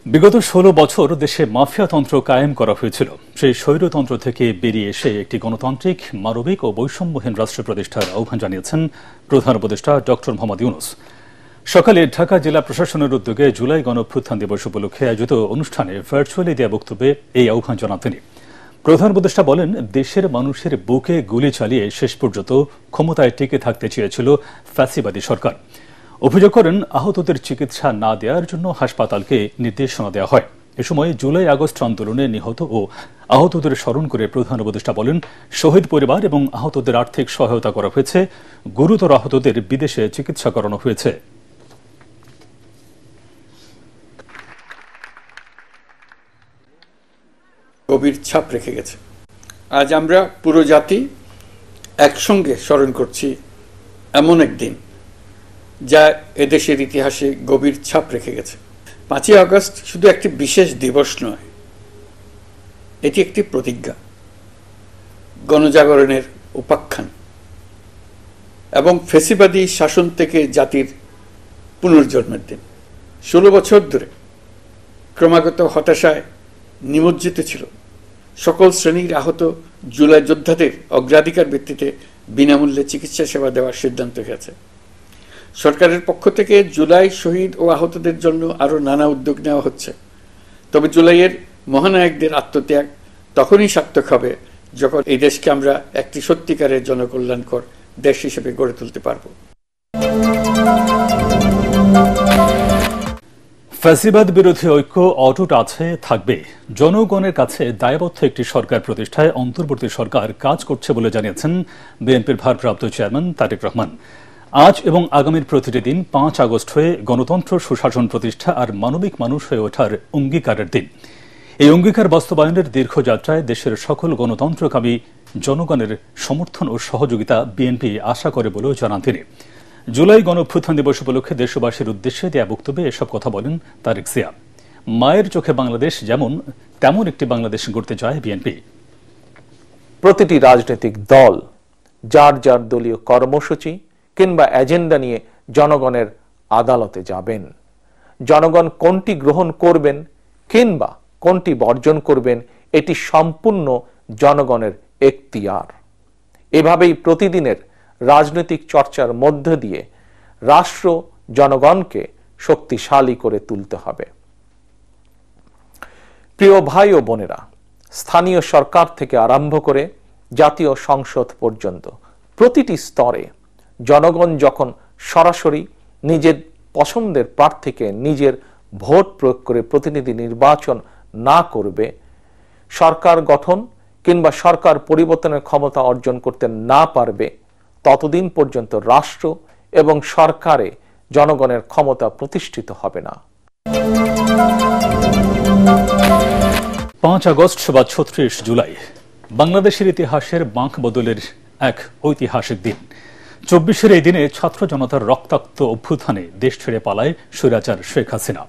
বিগত 16 বছর দেশে মাফিয়াতন্ত্র কায়েম করা হয়েছিল। সেই স্বৈরতন্ত্র থেকে বেরিয়ে এসে একটি গণতান্ত্রিক, মানবিক ও বৈষম্যহীন রাষ্ট্র প্রতিষ্ঠার আহ্বান জানিয়েছেন প্রধান উপদেষ্টা ডক্টর মোহাম্মদ ইউনূস। সকালে ঢাকা জেলা প্রশাসনের উদ্যোগে জুলাই গণঅভ্যুত্থান দিবস উপলক্ষে আয়োজিত অনুষ্ঠানে ভার্চুয়ালি দেয়া বক্তব্যে এই আহ্বান জানান তিনি। প্রধান উপদেষ্টা বলেন, দেশের মানুষের বুকে গুলি চালিয়ে শেষ পর্যন্ত ক্ষমতায় টিকে থাকতে চেয়েছিল ফ্যাসিবাদী সরকার। অভিযোগ করেন, আহতদের চিকিৎসা না দেওয়ার জন্য হাসপাতালকে নির্দেশনা দেওয়া হয়। এ সময় জুলাই আগস্ট আন্দোলনে নিহত ও আহতদের স্মরণ করে প্রধান উপদেষ্টা বলেন, শহীদ পরিবার এবং আহতদের আর্থিক সহায়তা করা হয়েছে, গুরুতর আহতদের বিদেশে চিকিৎসা করানো হয়েছে। গভীর ছাপ রেখে গেছে। আজ আমরা পুরো জাতি একসঙ্গে স্মরণ করছি এমন একদিন যা এদেশের ইতিহাসে গভীর ছাপ রেখে গেছে। 5ই আগস্ট শুধু একটি বিশেষ দিবস নয়, এটি একটি প্রতিজ্ঞা, গণজাগরণের উপাখ্যান এবং ফ্যাসিবাদী শাসন থেকে জাতির পুনর্জন্মের দিন। 16 বছর ধরে ক্রমাগত হতাশায় নিমজ্জিত ছিল সকল শ্রেণীর আহত জুলাই যোদ্ধাদের অগ্রাধিকার ভিত্তিতে বিনামূল্যে চিকিৎসা সেবা দেওয়ার সিদ্ধান্ত হয়েছে। সরকারের পক্ষ থেকে জুলাই শহীদ ও আহতদের জন্য আরও নানা উদ্যোগ নেওয়া হচ্ছে। তবে জুলাইয়ের মহানায়কদের আত্মত্যাগ তখনই সার্থক হবে যখন এই দেশকে আমরা একটি সত্যিকারের জনকল্যাণকর দেশ হিসেবে গড়ে তুলতে পারব। ফ্যাসিবাদ বিরোধী ঐক্য অটুট আছে, থাকবে। জনগণের কাছে দায়বদ্ধ একটি সরকার প্রতিষ্ঠায় অন্তর্বর্তী সরকার কাজ করছে বলে জানিয়েছেন বিএনপির ভারপ্রাপ্ত চেয়ারম্যান তারেক রহমান। আজ এবং আগামীর প্রতিটি দিন 5 আগস্ট হয়ে গণতন্ত্র, সুশাসন প্রতিষ্ঠা আর মানবিক মানুষ হয়ে ওঠার অঙ্গীকারের দিন। এই অঙ্গীকার বাস্তবায়নের দীর্ঘযাত্রায় দেশের সকল গণতন্ত্রকামী জনগণের সমর্থন ও সহযোগিতা বিএনপি আশা করে বলেও জানান তিনি। জুলাই গণঅভ্যুত্থান দিবস উপলক্ষে দেশবাসীর উদ্দেশ্যে দেয়া বক্তব্যে এসব কথা বলেন তারেক জিয়া। মায়ের চোখে বাংলাদেশ যেমন, তেমন একটি বাংলাদেশ গড়তে চায় বিএনপি। প্রতিটি রাজনৈতিক দল যার যার দলীয় কর্মসূচি কিংবা এজেন্ডা নিয়ে জনগণের আদালতে যাবেন। জনগণ কোনটি গ্রহণ করবেন কিংবা কোনটি বর্জন করবেন, এটি সম্পূর্ণ জনগণের এখতিয়ার। এভাবেই প্রতিদিনের রাজনৈতিক চর্চার মধ্য দিয়ে রাষ্ট্র জনগণকে শক্তিশালী করে তুলতে হবে। প্রিয় ভাই ও বোনেরা, স্থানীয় সরকার থেকে আরম্ভ করে জাতীয় সংসদ পর্যন্ত প্রতিটি স্তরে জনগণ যখন সরাসরি নিজের পছন্দের প্রার্থীকে নিজের ভোট প্রয়োগ করে প্রতিনিধি নির্বাচন না করবে, সরকার গঠন কিংবা সরকার পরিবর্তনের ক্ষমতা অর্জন করতে না পারবে, ততদিন পর্যন্ত রাষ্ট্র এবং সরকারে জনগণের ক্ষমতা প্রতিষ্ঠিত হবে না। 5 আগস্ট বা 36 জুলাই বাংলাদেশের ইতিহাসের বাঁক বদলের এক ঐতিহাসিক দিন। 24-এর এই দিনে ছাত্র জনতার রক্তাক্ত অভ্যুত্থানে দেশ ছেড়ে পালায় স্বৈরাচার শেখ হাসিনা।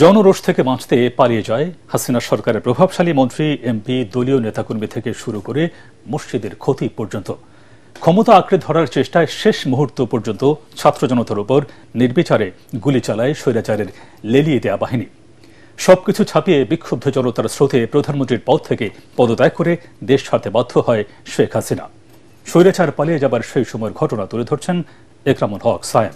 জনরোষ থেকে বাঁচতে পালিয়ে যায় হাসিনা সরকারের প্রভাবশালী মন্ত্রী, এমপি, দলীয় নেতাকর্মী থেকে শুরু করে মসজিদের খতিব পর্যন্ত। ক্ষমতা আঁকড়ে ধরার চেষ্টায় শেষ মুহূর্ত পর্যন্ত ছাত্র জনতার উপর নির্বিচারে গুলি চালায় স্বৈরাচারের লেলিয়ে দেয়া বাহিনী। সবকিছু ছাপিয়ে বিক্ষুব্ধ জনতার স্রোতে প্রধানমন্ত্রীর পদ থেকে পদত্যাগ করে দেশ ছাড়তে বাধ্য হয় শেখ হাসিনা। স্বৈরাচার পালিয়ে যাবার সেই সময়ের ঘটনা তুলে ধরছেন একরামুল হক সায়েম।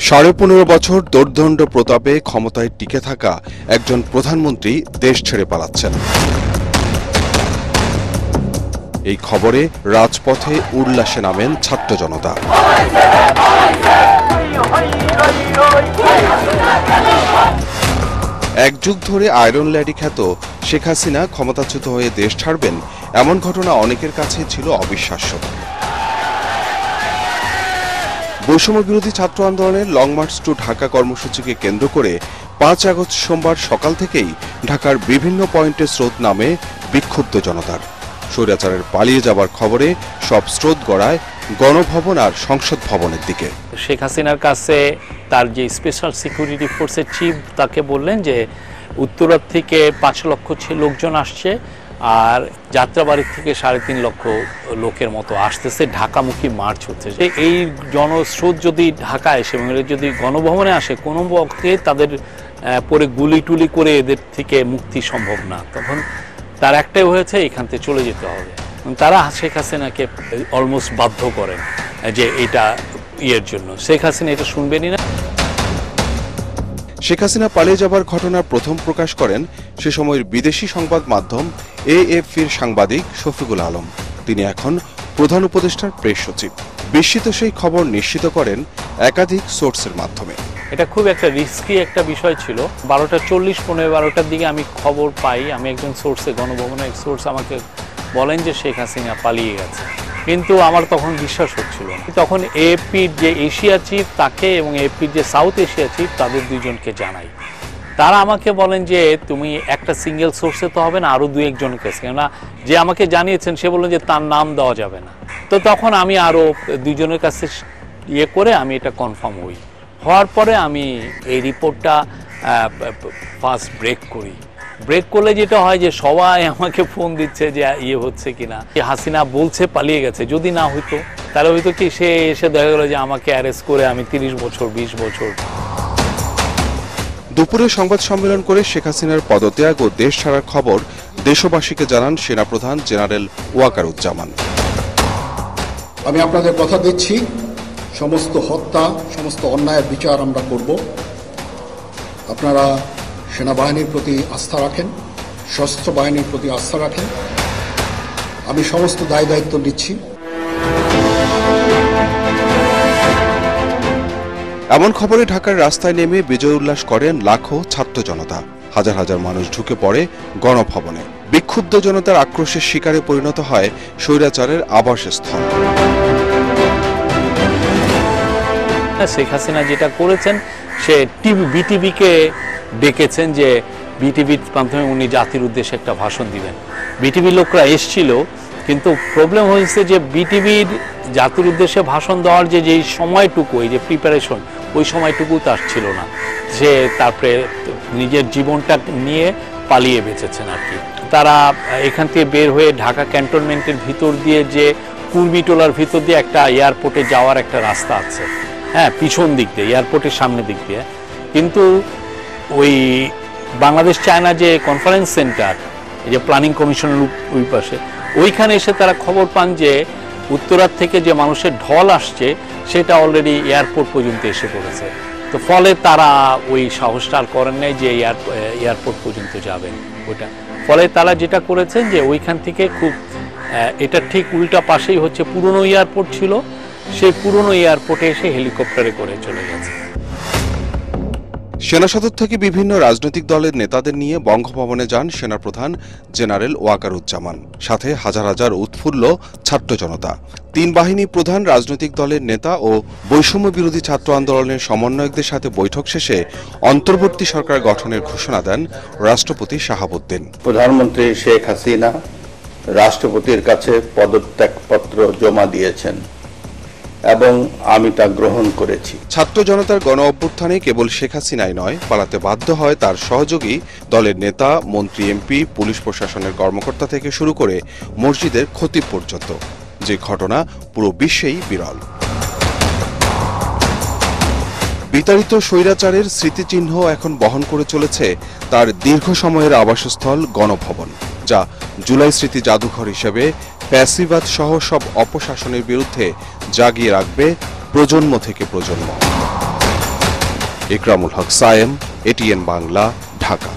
15.5 বছর দোর্দণ্ড প্রতাপে ক্ষমতায় টিকে থাকা একজন প্রধানমন্ত্রী দেশ ছেড়ে পালাচ্ছেন। এই খবরে রাজপথে উল্লাসে নামেন ছাত্র জনতা। এক যুগ ধরে আয়রন লেডি খ্যাত শেখ হাসিনা ক্ষমতাচ্যুত হয়ে দেশ ছাড়বেন, এমন ঘটনা অনেকের কাছে ছিল অবিশ্বাস্য। বৈষম্য বিরোধী ছাত্র আন্দোলনের লং মার্চ টু ঢাকা কর্মসূচিকে কেন্দ্র করে 5 আগস্ট সোমবার সকাল থেকেই ঢাকার বিভিন্ন পয়েন্টে স্রোত নামে বিক্ষুব্ধ জনতার। স্বৈরাচারের পালিয়ে যাবার খবরে সব স্রোত গড়ায় গণভবন আর সংসদ ভবনের দিকে। শেখ হাসিনার কাছে তার যে স্পেশাল সিকিউরিটি ফোর্সের চিফ তাকে বললেন যে উত্তরার থেকে 5 লক্ষ লোকজন আসছে, আর যাত্রাবাড়ির থেকে 3.5 লক্ষ লোকের মতো আসতেছে, ঢাকামুখী মার্চ হচ্ছে। এই জনস্রোত যদি ঢাকায় এসে এবং যদি গণভবনে আসে, কোনো পক্ষে তাদের পরে গুলি টুলি করে এদের থেকে মুক্তি সম্ভব না। তখন তার একটাই হয়েছে, এখান থেকে চলে যেতে হবে। তারা শেখ হাসিনাকে অলমোস্ট বাধ্য করেন যে এটা ইয়ের জন্য। শেখ হাসিনা এটা শুনবেনই না। শেখ হাসিনা পালিয়ে যাবার ঘটনার প্রথম প্রকাশ করেন সে সময়ের বিদেশি সংবাদ মাধ্যম AFP'র সাংবাদিক শফিকুল আলম। তিনি এখন প্রধান উপদেষ্টার প্রেস সচিব। বিস্মিত সেই খবর নিশ্চিত করেন একাধিক সোর্সের মাধ্যমে। এটা খুব একটা রিস্কি একটা বিষয় ছিল। 12:40 পৌনে 12টার দিকে আমি খবর পাই, আমি একজন সোর্সে, গণভবনের এক সোর্স আমাকে বলেন যে শেখ হাসিনা পালিয়ে গেছে, কিন্তু আমার তখন বিশ্বাস হচ্ছিল না। তখন AFP'র যে এশিয়া চিফ তাকে এবং AFP'র যে সাউথ এশিয়া চিফ তাদের দুইজনকে জানাই। তারা আমাকে বলেন যে তুমি একটা সিঙ্গেল সোর্সে তো হবে না, আরও 2-1 জনকে, কেননা যে আমাকে জানিয়েছেন সে বললেন যে তার নাম দেওয়া যাবে না। তো তখন আমি আরও 2 জনের কাছে ইয়ে করে আমি এটা কনফার্ম হওয়ার পরে আমি এই রিপোর্টটা ফার্স্ট ব্রেক করি। ব্রেক করলে যেটা হয় যে সবাই আমাকে ফোন দিচ্ছে যে ইয়ে হচ্ছে কিনা, হাসিনা বলছে পালিয়ে গেছে। যদি না হইতো তাহলে হয়তো কি সে এসে দেখা গেল যে আমাকে অ্যারেস্ট করে আমি 30 বছর 20 বছর। দুপুরে সংবাদ সম্মেলন করে শেখ হাসিনার পদত্যাগ ও দেশ ছাড়ার খবর দেশবাসীকে জানান সেনাপ্রধান জেনারেল ওয়াকারুজ্জামান। আমি আপনাদের কথা দিচ্ছি, সমস্ত হত্যা, সমস্ত অন্যায়ের বিচার আমরা করব। আপনারা সেনাবাহিনীর প্রতি আস্থা রাখেন, সশস্ত্র বাহিনীর প্রতি আস্থা রাখেন। আমি সমস্ত দায় দায়িত্ব নিচ্ছি। এমন খবরে ঢাকার রাস্তায় নেমে বিজয় উল্লাস করেন লাখো ছাত্র জনতা। হাজার হাজার মানুষ ঢুকে পড়ে গণভবনে। বিক্ষুব্ধ জনতার আক্রোশের শিকারে পরিণত হয় স্বৈরাচারের আবাসস্থল। শেখ হাসিনা যেটা করেছেন, সে বিটিভিকে ডেকেছেন যে বিটিভির মাধ্যমে উনি জাতির উদ্দেশ্যে একটা ভাষণ দিবেন। বিটিভির লোকরা এসছিল, কিন্তু প্রবলেম হয়েছে যে বিটিভির জাতির উদ্দেশ্যে ভাষণ দেওয়ার যেই সময়টুকু, এই যে প্রিপারেশন, ওই সময়টুকু তার ছিল না। সে তারপরে নিজের জীবনটা নিয়ে পালিয়ে বেঁচেছেন আর কি। তারা এখান থেকে বের হয়ে ঢাকা ক্যান্টনমেন্টের ভিতর দিয়ে, যে কুর্মিটোলার ভিতর দিয়ে একটা এয়ারপোর্টে যাওয়ার একটা রাস্তা আছে, হ্যাঁ, পিছন দিক দিয়ে, এয়ারপোর্টের সামনের দিক দিয়ে। কিন্তু ওই বাংলাদেশ চায়না যে কনফারেন্স সেন্টার, এই যে প্ল্যানিং কমিশনের ওই পাশে, ওইখানে এসে তারা খবর পান যে উত্তরার থেকে যে মানুষের ঢল আসছে সেটা অলরেডি এয়ারপোর্ট পর্যন্ত এসে পড়েছে। তো ফলে তারা ওই সাহসটা আর করেন নাই যে এয়ারপোর্ট পর্যন্ত যাবেন ওইটা। ফলে তারা যেটা করেছেন যে ওইখান থেকে খুব, এটা ঠিক উল্টা পাশেই হচ্ছে পুরনো এয়ারপোর্ট ছিল, সেই পুরনো এয়ারপোর্টে এসে হেলিকপ্টারে করে চলে গেছে। সেনা সদর থেকে বিভিন্ন রাজনৈতিক দলের নেতাদের নিয়ে বঙ্গভবনে যান সেনাপ্রধান জেনারেল ওয়াকারুজ্জামান, সাথে হাজার হাজার উৎফুল্ল ছাত্র জনতা। 3 বাহিনী প্রধান, রাজনৈতিক দলের নেতা ও বৈষম্য বিরোধী ছাত্র আন্দোলনের সমন্বয়কদের সাথে বৈঠক শেষে অন্তর্বর্তী সরকার গঠনের ঘোষণা দেন রাষ্ট্রপতি শাহাবুদ্দিন। প্রধানমন্ত্রী শেখ হাসিনা রাষ্ট্রপতির কাছে পদত্যাগপত্র জমা দিয়েছেন এবং আমি তা গ্রহণ করেছি। ছাত্র জনতার গণ অভ্যুত্থানে কেবল শেখ হাসিনাই নয়, পালাতে বাধ্য হয় তার সহযোগী দলের নেতা, মন্ত্রী, এমপি, পুলিশ প্রশাসনের কর্মকর্তা থেকে শুরু করে মসজিদের খতিব পর্যন্ত, যে ঘটনা পুরো বিশ্বেই বিরল। বিতাড়িত স্বৈরাচারের স্মৃতিচিহ্ন এখন বহন করে চলেছে তার দীর্ঘ সময়ের আবাসস্থল গণভবন, যা জুলাই স্মৃতি জাদুঘর হিসেবে ফ্যাসিবাদ সহ সব অপশাসনের বিরুদ্ধে জাগিয়ে রাখবে প্রজন্ম থেকে প্রজন্ম। ইকরামুল হক সায়েম, ATN বাংলা, ঢাকা।